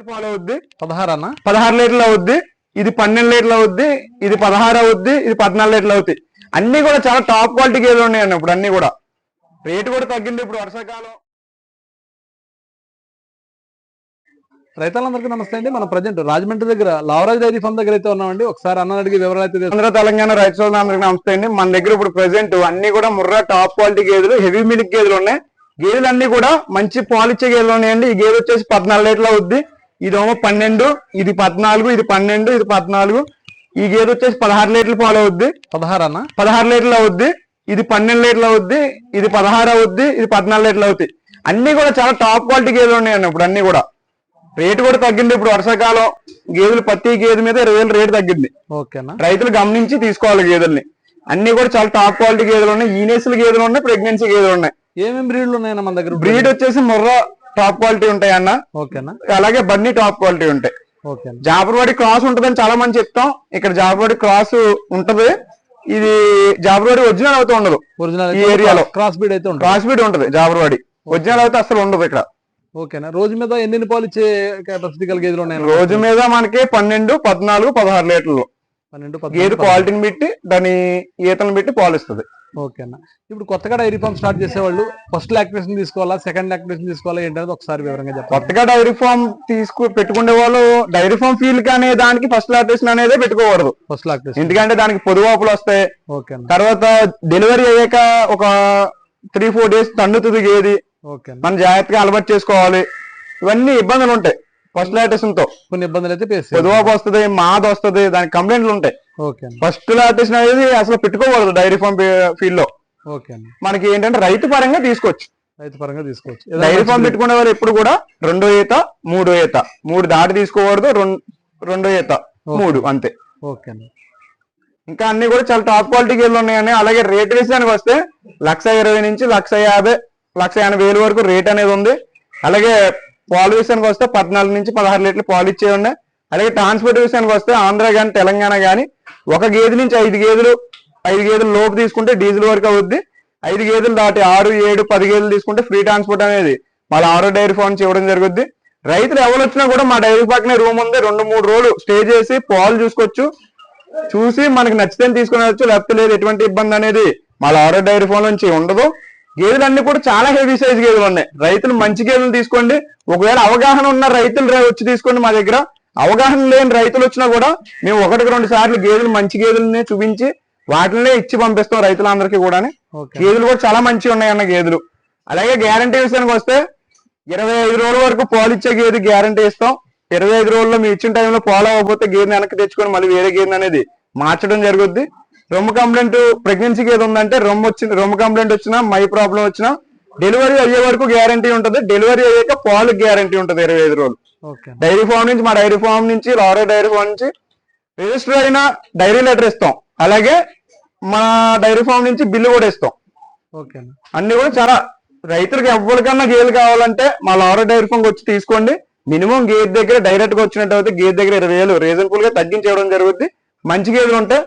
పాలు అవుద్ది. 16 అన్న 16 లీటర్లు అవుద్ది. ఇది 12 లీటర్లు అవుద్ది. ఇది 16 అవుద్ది. ఇది 14 లీటర్లు అవుతాయి. అన్ని కూడా చాలా టాప్ క్వాలిటీ గేదెలు ఉన్నాయండి. ఇప్పుడు అన్ని కూడా రేటు కూడా తగ్గింది. ఇప్పుడు వర్షాకాలం. రైతులందరికీ నమస్తే అండి. మనం ప్రజెంట్ రాజమండ్రి దగ్గర లావరాజ్ డైరీ ఫామ్ దగ్గర అయితే ఉన్నామండి. ఒకసారి అన్న అడిగి వివరాలు అయితే ఆంధ్ర తెలంగాణ రైతు సోదరులందరికీ నమస్తే అండి. మన దగ్గర ఇప్పుడు ప్రెసెంట్ అన్ని కూడా ముర్రా టాప్ క్వాలిటీ గేదెలు, హెవీ మిల్క్ గేదెలు ఉన్నాయి. గేదెలు అన్ని కూడా మంచి పాలు ఇచ్చే గేదెలు ఉన్నాయండి. ఈ గేదె వచ్చేసి 14 లీటర్లు అవుద్ది. ఇదేమో 12, ఇది 14, ఇది 12, ఇది 14. ఈ గేదె వచ్చేసి 16 లీటర్ల పాలు అవుద్ది. 16 అన్న 16 లీటర్లు అవుద్ది. ఇది 12 లీటర్లు అవుద్ది. ఇది 16 అవుద్ది. ఇది 14 లీటర్లు అవుతాయి. అన్ని కూడా చాలా టాప్ క్వాలిటీ గేదెలు ఉన్నాయండి. ఇప్పుడు అన్ని కూడా రేటు కూడా తగ్గింది. ఇప్పుడు వర్షాకాలం గేదెలు ప్రతి గేదె మీద 20,000 రేటు తగ్గింది. ఓకేనా, రైతులు గమనించి తీసుకోవాలి గేదెల్ని. అన్ని కూడా చాలా టాప్ క్వాలిటీ గేదెలు ఉన్నాయి. ఈనేసులు గేదెలు ఉన్నాయి, ప్రెగ్నెన్సీ గేదెలు ఉన్నాయి. ఏమేమి బ్రీడ్లు ఉన్నాయన్న మన దగ్గర? బ్రీడ్ వచ్చేసి ముర్రా టాప్ క్వాలిటీ ఉంటాయి అన్న. ఓకేనా, అలాగే బన్నీ టాప్ క్వాలిటీ ఉంటాయి. ఓకేనా. జాబర్వాడి క్రాస్ ఉంటదని చాలా మంది చెప్తాం. ఇక్కడ జాబర్వాడి క్రాస్ ఉంటది. ఇది జాబర్వాడి ఒరిజినల్ అవుతూ ఉండదు. ఒరిజినల్ ఈ ఏరియాలో క్రాస్ బీడ్ అయితే ఉంటుంది. క్రాస్ బీడ్ ఉంటది. జాబర్వాడి ఒరిజినల్ అయితే అసలు ఉండదు ఇక్కడ. ఓకేనా. రోజు మీద ఎన్ని పాలు ఇచ్చే కెపాసిటీ గల గేదెలు ఉన్నాయి? రోజు మీద మనకి 12, 14, 16 లీటర్లు. 12 గేదె క్వాలిటీని బట్టి దాని ఈతలను బట్టి పాలు ఇస్తుంది. ఓకేనా. ఇప్పుడు కొత్తగా డైరీ ఫామ్ స్టార్ట్ చేసేవాళ్ళు ఫస్ట్ లాక్టేషన్ తీసుకోవాలా, సెకండ్ లాక్టేషన్ తీసుకోవాలా ఏంటనేది ఒకసారి వివరంగా చెప్పండి. కొత్తగా డైరీ ఫామ్ పెట్టుకునే వాళ్ళు డైరీ ఫామ్ ఫీల్డ్ అనే దానికి ఫస్ట్ లాక్టేషన్ అనేది పెట్టుకోకూడదు. ఫస్ట్ లాక్టేషన్ ఎందుకంటే దానికి పొదువాపులు వస్తాయి. ఓకేనా. తర్వాత డెలివరీ అయ్యాక ఒక 3-4 డేస్ తండుతుంది గేది. మనం జాగ్రత్తగా అలవాటు చేసుకోవాలి. ఇవన్నీ ఇబ్బందులు ఉంటాయి ఫస్ట్ లాక్టేషన్ తో. కొన్ని ఇబ్బందులు అయితే పొదువాపు వస్తుంది, మాద వస్తుంది, దానికి కంప్లైంట్లు ఉంటాయి. ఓకే. ఫస్ట్ లాక్టేషన్ అనేది అసలు పెట్టుకోకూడదు డైరీ ఫామ్ ఫీల్డ్ లో. ఓకే. మనకి ఏంటంటే రైతు పరంగా తీసుకోవచ్చు. రైతు పరంగా తీసుకోవచ్చు. డైరీ ఫామ్ పెట్టుకునే వాళ్ళు ఎప్పుడు కూడా 2 ఈత 3 ఈత 3 దాటి తీసుకోకూడదు. 2 ఈత 3 అంతే. ఓకే. ఇంకా అన్ని కూడా చాలా టాప్ క్వాలిటీ గేదెలు ఉన్నాయని. అలాగే రేట్ విషయానికి వస్తే 1,20,000 నుంచి 1,50,000, 1,50,000 వరకు రేట్ అనేది ఉంది. అలాగే పాలు విషయానికి వస్తే 14 నుంచి 16 లీటర్లు పాలు ఇచ్చే ఉన్నాయి. అలాగే ట్రాన్స్పోర్ట్ విషయానికి వస్తే ఆంధ్ర కానీ తెలంగాణ కానీ ఒక గేదె నుంచి 5 గేదెలు లోపు తీసుకుంటే డీజిల్ వరకు అవుద్ది. 5 గేదెలు దాటి 6, 7, 10 గేదెలు తీసుకుంటే ఫ్రీ ట్రాన్స్పోర్ట్ అనేది మళ్ళీ ఆరో డైరీ ఫామ్ నుంచి ఇవ్వడం జరుగుద్ది. రైతులు ఎవరు వచ్చినా కూడా మా డైరీ పక్కనే రూమ్ ఉంది. 2-3 రోజులు స్టే చేసి పాలు చూసుకోవచ్చు. చూసి మనకి నచ్చితే తీసుకుని వచ్చు, లేకపోతే లేదు. ఎటువంటి ఇబ్బంది అనేది మళ్ళీ ఆరో డైరీ ఫామ్ నుంచి ఉండదు. గేదెలన్నీ కూడా చాలా హెవీ సైజ్ గేదెలు ఉన్నాయి. రైతులు మంచి గేదెలు తీసుకోండి. ఒకవేళ అవగాహన ఉన్న రైతులు వచ్చి తీసుకోండి మా దగ్గర. అవగాహన లేని రైతులు వచ్చినా కూడా మేము 1-2 సార్లు గేదెలు మంచి గేదెలని చూపించి వాటినే ఇచ్చి పంపిస్తాం రైతులందరికీ కూడా. గేదెలు కూడా చాలా మంచిగా ఉన్నాయన్న గేదెలు. అలాగే గ్యారంటీ విషయానికి వస్తే 25 రోజుల వరకు పాలు ఇచ్చే గేదె గ్యారంటీ ఇస్తాం. 25 రోజుల్లో మీ ఇచ్చిన టైంలో పాలు అవ్వకపోతే గేదెని వెనక్కి తెచ్చుకొని మళ్ళీ వేరే గేదెని అనేది మార్చడం జరుగుద్ది. రొమ్ము కంప్లైంట్ ప్రెగ్నెన్సీ గేదె ఉందంటే రొమ్ము కంప్లైంట్ వచ్చినా, మై ప్రాబ్లం వచ్చినా డెలివరీ అయ్యే వరకు గ్యారంటీ ఉంటుంది. డెలివరీ అయ్యాక పాలు గ్యారంటీ ఉంటుంది 25 రోజులు. డైరీ ఫామ్ నుంచి మా డైరీ ఫామ్ నుంచి లారీ డైరీ ఫామ్ నుంచి రిజిస్టర్ అయిన డైరీ లెటర్ ఇస్తాం. అలాగే మా డైరీ ఫామ్ నుంచి బిల్లు కూడా ఇస్తాం. అన్ని కూడా చాలా రైతులకు ఎవరికన్నా గేదెలు కావాలంటే మా లారీ డైరీ ఫామ్ వచ్చి తీసుకోండి. మినిమం గేదె దగ్గర డైరెక్ట్ గా వచ్చినట్టు అయితే గేదె దగ్గర 20,000 రీజనబుల్ గా తగ్గించడం జరుగుద్ది. మంచి గేదెలు ఉంటే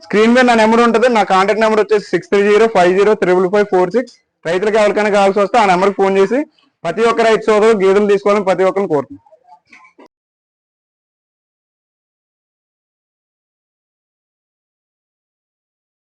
స్క్రీన్ మీద నా నెంబర్ ఉంటుంది. నా కాంటాక్ట్ నెంబర్ వచ్చేసి 6305055546. రైతులకు ఎవరికైనా కావాల్సి వస్తే ఆ నెంబర్కి ఫోన్ చేసి ప్రతి ఒక్క రైతు సోదరు గేదెలు తీసుకోవాలని ప్రతి ఒక్కరిని కోరుతున్నాను.